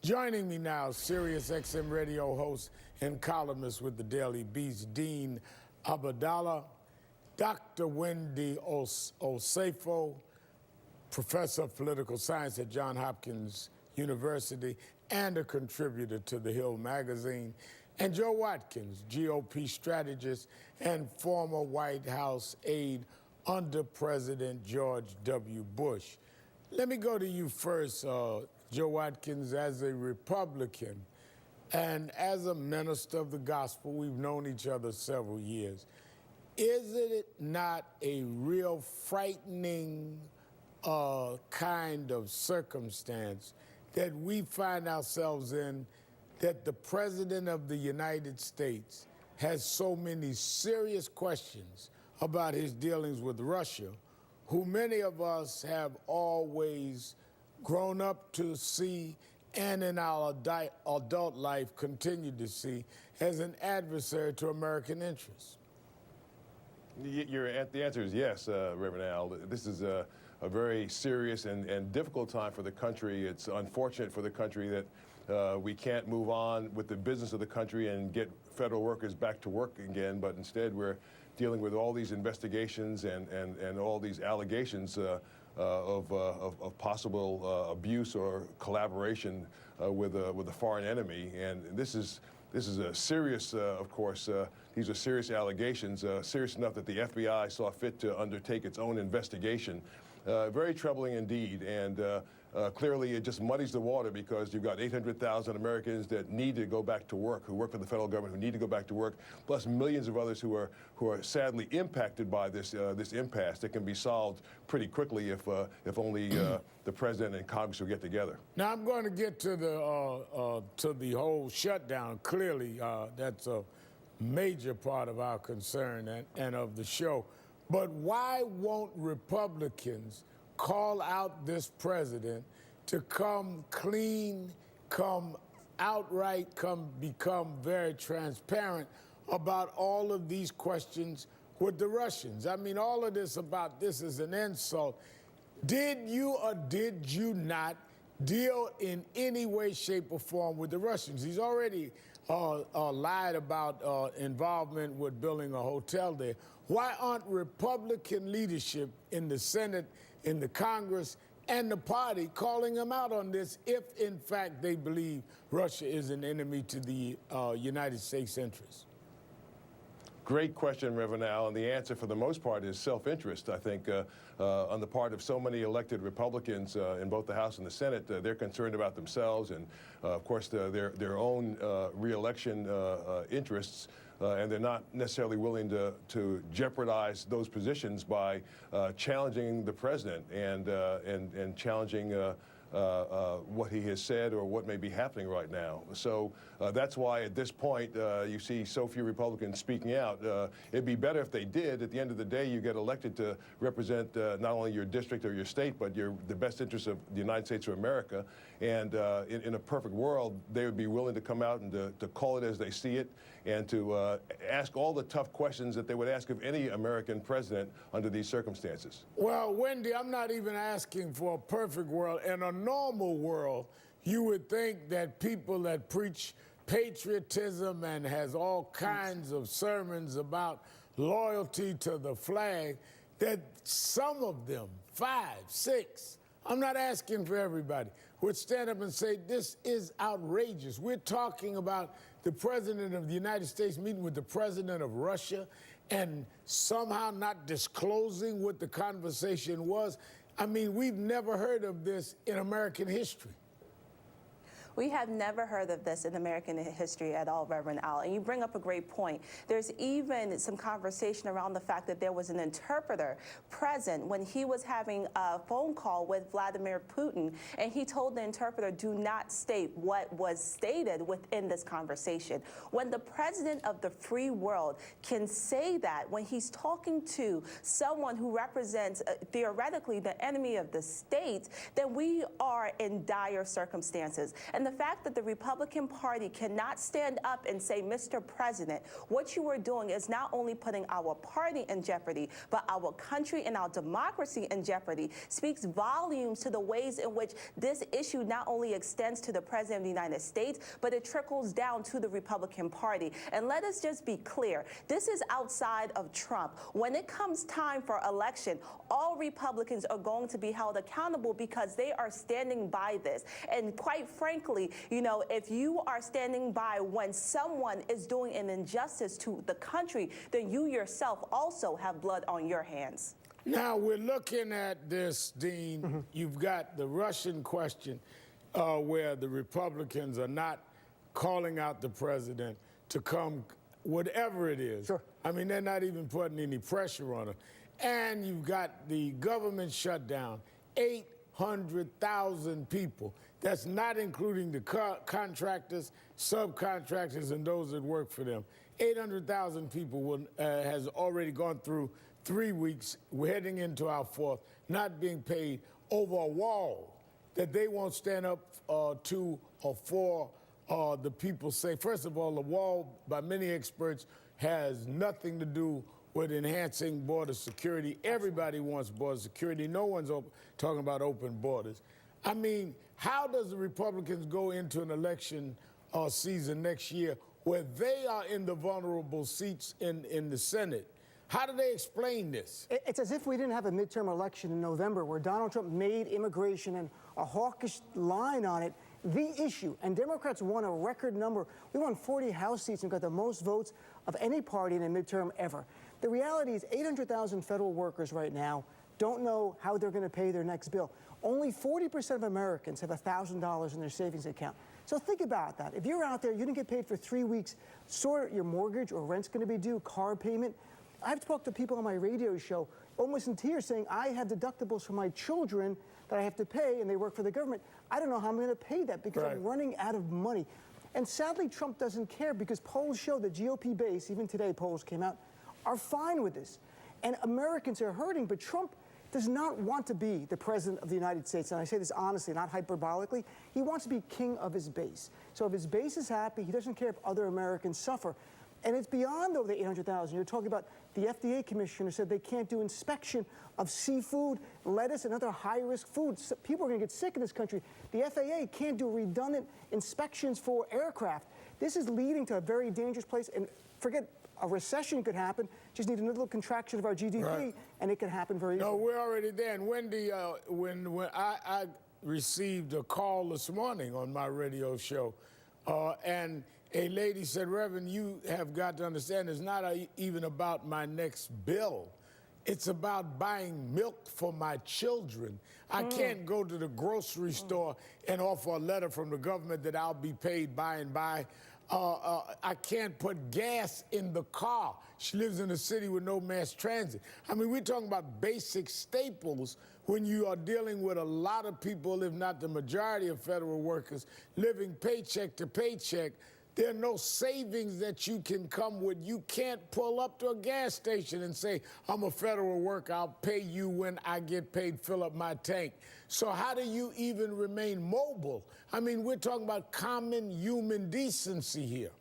Joining me now, Sirius XM radio host and columnist with the Daily Beast, Dean Abdallah, Dr. Wendy Osefo, professor of political science at Johns Hopkins University and a contributor to The Hill magazine, and Joe Watkins, GOP strategist and former White House aide under President George W. Bush. Let me go to you first, Joe Watkins. As a Republican and as a minister of the gospel, we've known each other several years. Is it not a real frightening kind of circumstance that we find ourselves in, that the President of the United States has so many serious questions about his dealings with Russia, who many of us have always grown up to see and in our adult life continue to see as an adversary to American interests? The answer is yes, Reverend Al. This is a very serious and difficult time for the country. It's unfortunate for the country that we can't move on with the business of the country and get federal workers back to work again, but instead we're dealing with all these investigations and all these allegations of possible abuse or collaboration with a foreign enemy. And this is a serious, of course, these are serious allegations, serious enough that the FBI saw fit to undertake its own investigation. Very troubling indeed, and clearly it just muddies the water because you've got 800,000 Americans that need to go back to work, who work for the federal government, who need to go back to work, plus millions of others who are sadly impacted by this impasse that can be solved pretty quickly if only the president and Congress will get together. Now I'm going to get to the whole shutdown. Clearly, that's a major part of our concern and of the show. But why won't Republicans call out this president to come clean, come outright, become very transparent about all of these questions with the Russians? I mean, all of this about this is an insult. Did you or did you not deal in any way, shape, or form with the Russians? He's already lied about involvement with building a hotel there. Why aren't Republican leadership in the Senate, in the Congress, and the party calling them out on this if, in fact, they believe Russia is an enemy to the United States interests? Great question, Reverend Al, and the answer for the most part is self-interest. I think on the part of so many elected Republicans in both the House and the Senate, they're concerned about themselves and, of course, their own re-election interests, and they're not necessarily willing to jeopardize those positions by challenging the president and challenging what he has said or what may be happening right now. So that's why at this point you see so few Republicans speaking out. It'd be better if they did. At the end of the day, you get elected to represent not only your district or your state, but the best interests of the United States of America. And in a perfect world, they would be willing to come out and to call it as they see it and to ask all the tough questions that they would ask of any American president under these circumstances. Well, Wendy, I'm not even asking for a perfect world. In a normal world, you would think that people that preach patriotism and has all kinds of sermons about loyalty to the flag, that some of them, 5, 6, I'm not asking for everybody, would stand up and say, this is outrageous. We're talking about the President of the United States meeting with the President of Russia and somehow not disclosing what the conversation was. I mean, we've never heard of this in American history. We have never heard of this in American history at all, Reverend Al. And you bring up a great point. There's even some conversation around the fact that there was an interpreter present when he was having a phone call with Vladimir Putin, and he told the interpreter, do not state what was stated within this conversation. When the president of the free world can say that when he's talking to someone who represents theoretically the enemy of the state, then we are in dire circumstances. And And the fact that the Republican Party cannot stand up and say, Mr. President, what you are doing is not only putting our party in jeopardy, but our country and our democracy in jeopardy, speaks volumes to the ways in which this issue not only extends to the President of the United States, but it trickles down to the Republican Party. And let us just be clear, this is outside of Trump. When it comes time for election, all Republicans are going to be held accountable because they are standing by this. And quite frankly, you know, if you are standing by when someone is doing an injustice to the country, then you yourself also have blood on your hands. Now, we're looking at this, Dean. You've got the Russian question where the Republicans are not calling out the president to come, whatever it is. Sure. I mean, they're not even putting any pressure on him. And you've got the government shutdown, 800,000 people. That's not including the contractors, subcontractors, and those that work for them. 800,000 people has already gone through 3 weeks. We're heading into our fourth, not being paid over a wall that they won't stand up to or for. The people say, first of all, the wall, by many experts, has nothing to do with enhancing border security. Everybody wants border security. No one's talking about open borders. I mean, how does the Republicans go into an election season next year where they are in the vulnerable seats in the Senate? How do they explain this? It's as if we didn't have a midterm election in November where Donald Trump made immigration and a hawkish line on it the issue. And Democrats won a record number. We won 40 House seats and got the most votes of any party in a midterm ever. The reality is 800,000 federal workers right now don't know how they're going to pay their next bill. Only 40% of Americans have $1,000 in their savings account. So think about that. If you're out there, you didn't get paid for 3 weeks, sort your mortgage or rent's going to be due, car payment. I've talked to people on my radio show almost in tears saying, I have deductibles for my children that I have to pay, and they work for the government. I don't know how I'm going to pay that because I'm running out of money. And sadly, Trump doesn't care because polls show the GOP base, even today polls came out, are fine with this. And Americans are hurting, but Trump does not want to be the president of the United States. And I say this honestly, not hyperbolically. He wants to be king of his base. So if his base is happy, he doesn't care if other Americans suffer. And it's beyond the 800,000. You're talking about the FDA commissioner said they can't do inspection of seafood, lettuce, and other high-risk foods. People are going to get sick in this country. The FAA can't do redundant inspections for aircraft. This is leading to a very dangerous place. And forget a recession could happen. Just need a little contraction of our GDP, and it can happen very easily. No, we're already there. And Wendy, when I received a call this morning on my radio show, and a lady said, Reverend, you have got to understand it's not even about my next bill. It's about buying milk for my children. I can't go to the grocery store and offer a letter from the government that I'll be paid by and by. I can't put gas in the car. She lives in a city with no mass transit. I mean, we're talking about basic staples when you are dealing with a lot of people, if not the majority of federal workers, living paycheck to paycheck. There are no savings that you can come with. You can't pull up to a gas station and say, I'm a federal worker, I'll pay you when I get paid, fill up my tank. So how do you even remain mobile? I mean, we're talking about common human decency here.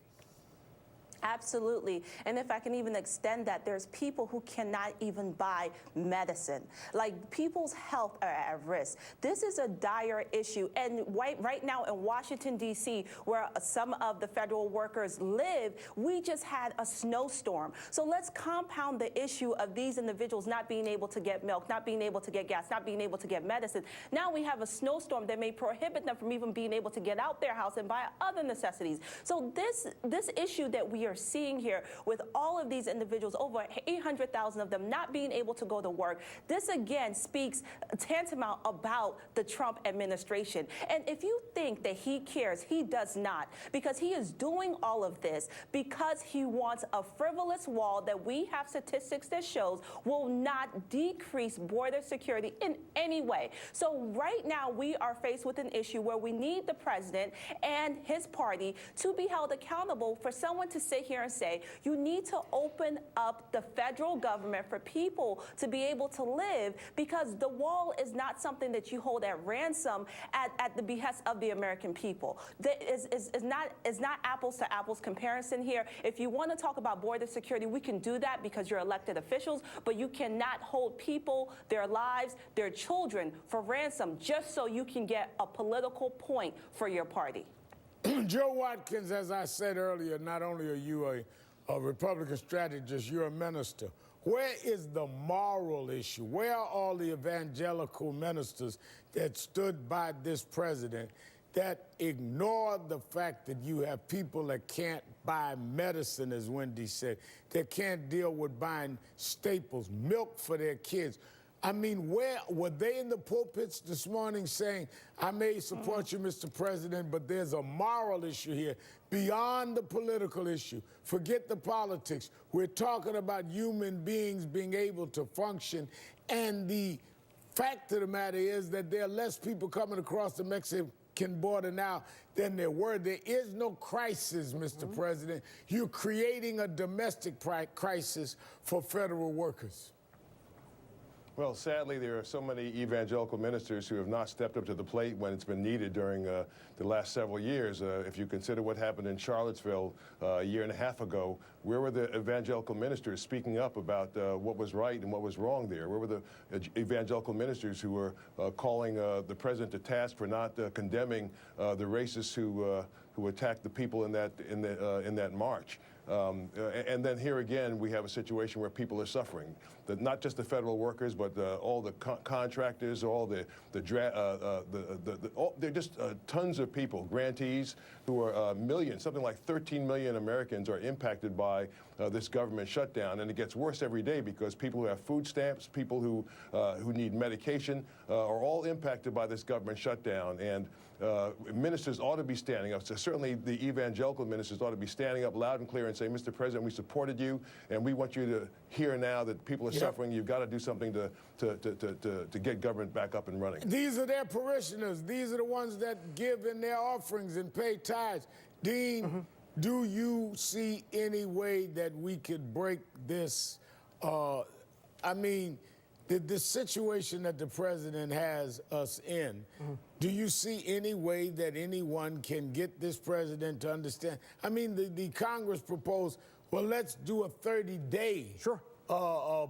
Absolutely. And if I can even extend that, there's people who cannot even buy medicine. Like, people's health are at risk. This is a dire issue. And right now in Washington, D.C., where some of the federal workers live, we just had a snowstorm. So let's compound the issue of these individuals not being able to get milk, not being able to get gas, not being able to get medicine. Now we have a snowstorm that may prohibit them from even being able to get out their house and buy other necessities. So this issue that we are seeing here with all of these individuals, over 800,000 of them not being able to go to work, this again speaks tantamount about the Trump administration. And if you think that he cares, he does not, because he is doing all of this because he wants a frivolous wall that we have statistics that shows will not decrease border security in any way. So right now we are faced with an issue where we need the president and his party to be held accountable for someone to say sit here and say you need to open up the federal government for people to be able to live, because the wall is not something that you hold at ransom at the behest of the American people. Is not apples to apples comparison here. If you want to talk about border security, we can do that because you're elected officials, but you cannot hold people, their lives, their children for ransom just so you can get a political point for your party. Joe Watkins, as I said earlier, not only are you a Republican strategist, you're a minister. Where is the moral issue? Where are all the evangelical ministers that stood by this president that ignore the fact that you have people that can't buy medicine, as Wendy said, that can't deal with buying staples, milk for their kids? I mean, where were they in the pulpits this morning saying, I may support you, Mr. President, but there's a moral issue here beyond the political issue. Forget the politics. We're talking about human beings being able to function, and the fact of the matter is that there are less people coming across the Mexican border now than there were. There is no crisis, Mr. President. You're creating a domestic crisis for federal workers. Well, sadly, there are so many evangelical ministers who have not stepped up to the plate when it's been needed during the last several years. If you consider what happened in Charlottesville a year and a half ago, where were the evangelical ministers speaking up about what was right and what was wrong there? Where were the evangelical ministers who were calling the president to task for not condemning the racists who attacked the people in that march? And then here again, we have a situation where people are suffering. Not just the federal workers, but all the contractors, all they're just tons of people, grantees, who are millions, something like 13 million Americans are impacted by this government shutdown. And it gets worse every day because people who have food stamps, people who need medication, are all impacted by this government shutdown. And ministers ought to be standing up. So certainly the evangelical ministers ought to be standing up loud and clear and say, Mr. President, we supported you, and we want you to hear now that people are suffering. You've got to do something to get government back up and running. These are their parishioners. These are the ones that give in their offerings and pay tithes. Dean, do you see any way that we could break this? I mean, the situation that the president has us in, do you see any way that anyone can get this president to understand? I mean, the Congress proposed, well, let's do a 30-day. Sure.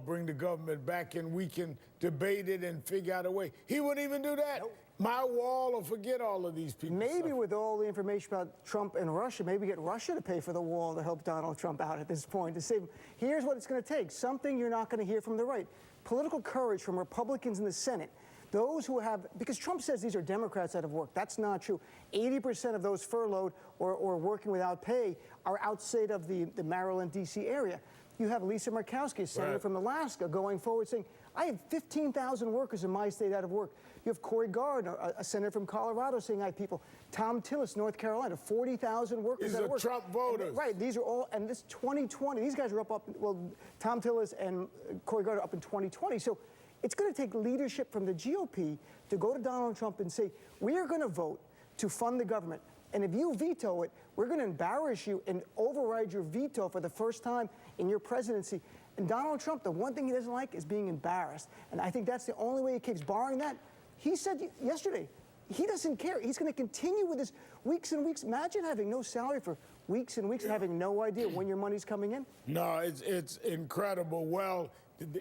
Bring the government back and we can debate it and figure out a way. He wouldn't even do that. Nope. My wall, or forget all of these people. Maybe with all the information about Trump and Russia, maybe get Russia to pay for the wall to help Donald Trump out at this point, to save him. Here's what it's going to take, something you're not going to hear from the right. Political courage from Republicans in the Senate. Those who have, because Trump says these are Democrats out of work. That's not true. 80% of those furloughed or working without pay are outside of the Maryland, D.C. area. You have Lisa Murkowski, a senator from Alaska, going forward saying, I have 15,000 workers in my state out of work. You have Cory Gardner, a senator from Colorado, saying I have people. Tom Tillis, North Carolina, 40,000 workers out of work. These are Trump voters. And, right, these are all, and this 2020, these guys are up, well, Tom Tillis and Cory Gardner up in 2020. So it's going to take leadership from the GOP to go to Donald Trump and say, we are going to vote to fund the government. And if you veto it, we're going to embarrass you and override your veto for the first time in your presidency. And Donald Trump, the one thing he doesn't like is being embarrassed. And I think that's the only way he keeps barring that. He said yesterday, he doesn't care. He's going to continue with this weeks and weeks. Imagine having no salary for weeks and weeks and having no idea when your money's coming in. No, it's incredible. Well,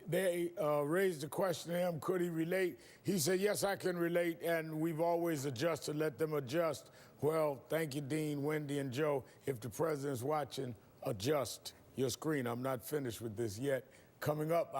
they raised the question to him, could he relate? He said, yes, I can relate, and we've always adjusted, let them adjust. Well, thank you, Dean, Wendy, and Joe. If the president's watching, adjust your screen. I'm not finished with this yet. Coming up.